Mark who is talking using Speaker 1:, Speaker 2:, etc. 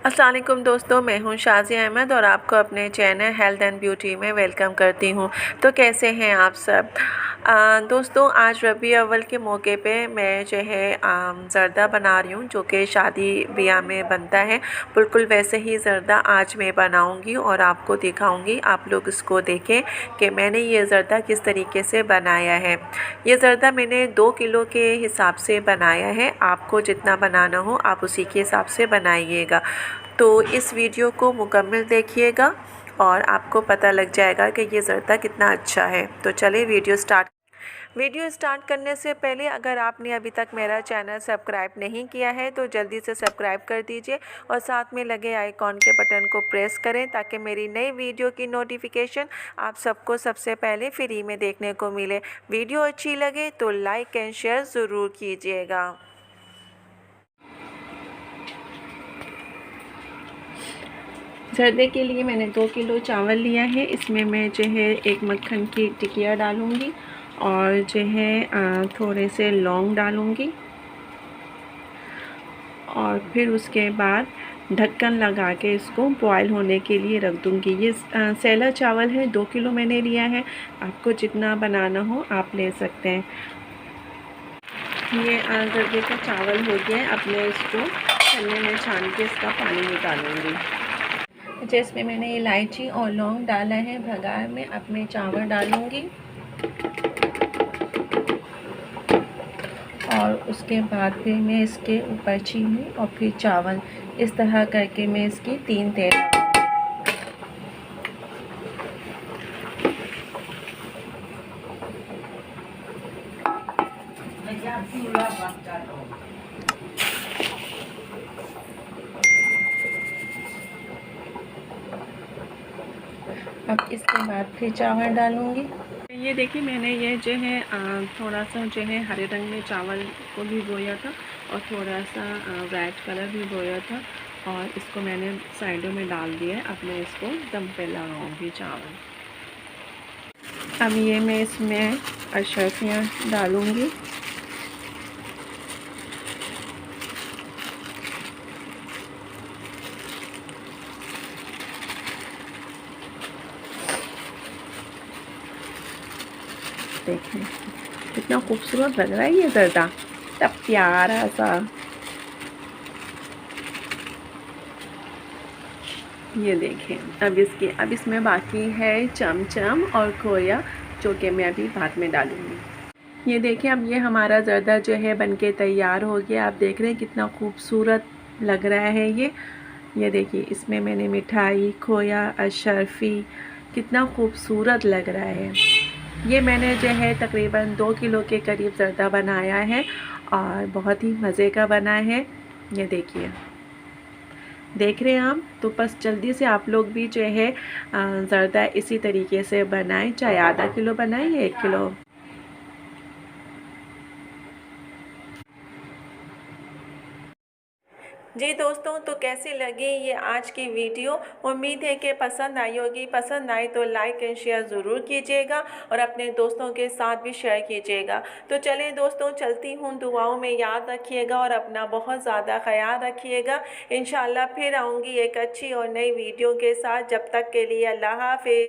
Speaker 1: अस्सलाम वालेकुम दोस्तों, मैं हूं शाज़िया अहमद और आपको अपने चैनल हेल्थ एंड ब्यूटी में वेलकम करती हूं। तो कैसे हैं आप सब दोस्तों। आज रबी अव्वल के मौके पे मैं जो है ज़र्दा बना रही हूं, जो कि शादी ब्याह में बनता है। बिल्कुल वैसे ही ज़र्दा आज मैं बनाऊंगी और आपको दिखाऊंगी। आप लोग इसको देखें कि मैंने ये ज़र्दा किस तरीके से बनाया है। ये ज़र्दा मैंने 2 किलो के हिसाब से बनाया है। आपको जितना बनाना हो आप उसी के हिसाब से बनाइएगा। तो इस वीडियो को मुकम्मल देखिएगा और आपको पता लग जाएगा कि ये ज़र्दा कितना अच्छा है। तो चलिए वीडियो स्टार्ट करने से पहले अगर आपने अभी तक मेरा चैनल सब्सक्राइब नहीं किया है तो जल्दी से सब्सक्राइब कर दीजिए और साथ में लगे आइकॉन के बटन को प्रेस करें ताकि मेरी नई वीडियो की नोटिफिकेशन आप सबको सबसे पहले फ्री में देखने को मिले। वीडियो अच्छी लगे तो लाइक एंड शेयर ज़रूर कीजिएगा। ज़र्दे के लिए मैंने 2 किलो चावल लिया है। इसमें मैं जो है एक मक्खन की टिकिया डालूँगी और जो है थोड़े से लौंग डालूँगी और फिर उसके बाद ढक्कन लगा के इसको बॉयल होने के लिए रख दूँगी। ये सैला चावल है, 2 किलो मैंने लिया है। आपको जितना बनाना हो आप ले सकते हैं। ये ज़र्दे का चावल हो गया है। अब मैं इसको छन्ने में छान के इसका पानी निकालूँगी। जिसमें मैंने इलायची और लौंग डाला है भगार में। अब मैं चावल डालूँगी और उसके बाद फिर मैं इसके ऊपर चीनी और फिर चावल इस तरह करके मैं इसकी 3 तह अब इसके बाद फिर चावल डालूँगी। ये देखिए मैंने ये जो है थोड़ा सा जो है हरे रंग में चावल को भी बोया था और थोड़ा सा रेड कलर भी बोया था और इसको मैंने साइडों में डाल दिया है। अब मैं इसको दम पे लगाऊंगी चावल। अब ये मैं इसमें अशरफियाँ डालूँगी। देखें कितना खूबसूरत लग रहा है ये ज़र्दा, तब प्यारा सा। ये देखें अब इसमें बाकी है चमचम और खोया, जो कि मैं अभी बाद में डालूँगी। ये देखें अब ये हमारा ज़र्दा जो है बनके तैयार हो गया। आप देख रहे हैं कितना खूबसूरत लग रहा है ये देखिए इसमें मैंने मिठाई, खोया, अशरफी, कितना खूबसूरत लग रहा है। ये मैंने जो है तकरीबन 2 किलो के करीब ज़र्दा बनाया है और बहुत ही मज़े का बना है। ये देखिए देख रहे हैं आप। तो बस जल्दी से आप लोग भी जो है ज़र्दा इसी तरीके से बनाएं, चाहे आधा किलो बनाएं या 1 किलो। जी दोस्तों, तो कैसी लगी ये आज की वीडियो। उम्मीद है कि पसंद आई होगी। पसंद आए तो लाइक एंड शेयर ज़रूर कीजिएगा और अपने दोस्तों के साथ भी शेयर कीजिएगा। तो चलें दोस्तों, चलती हूँ। दुआओं में याद रखिएगा और अपना बहुत ज़्यादा ख्याल रखिएगा। इंशाल्लाह फिर आऊँगी एक अच्छी और नई वीडियो के साथ। जब तक के लिए अल्लाह हाफ़िज़।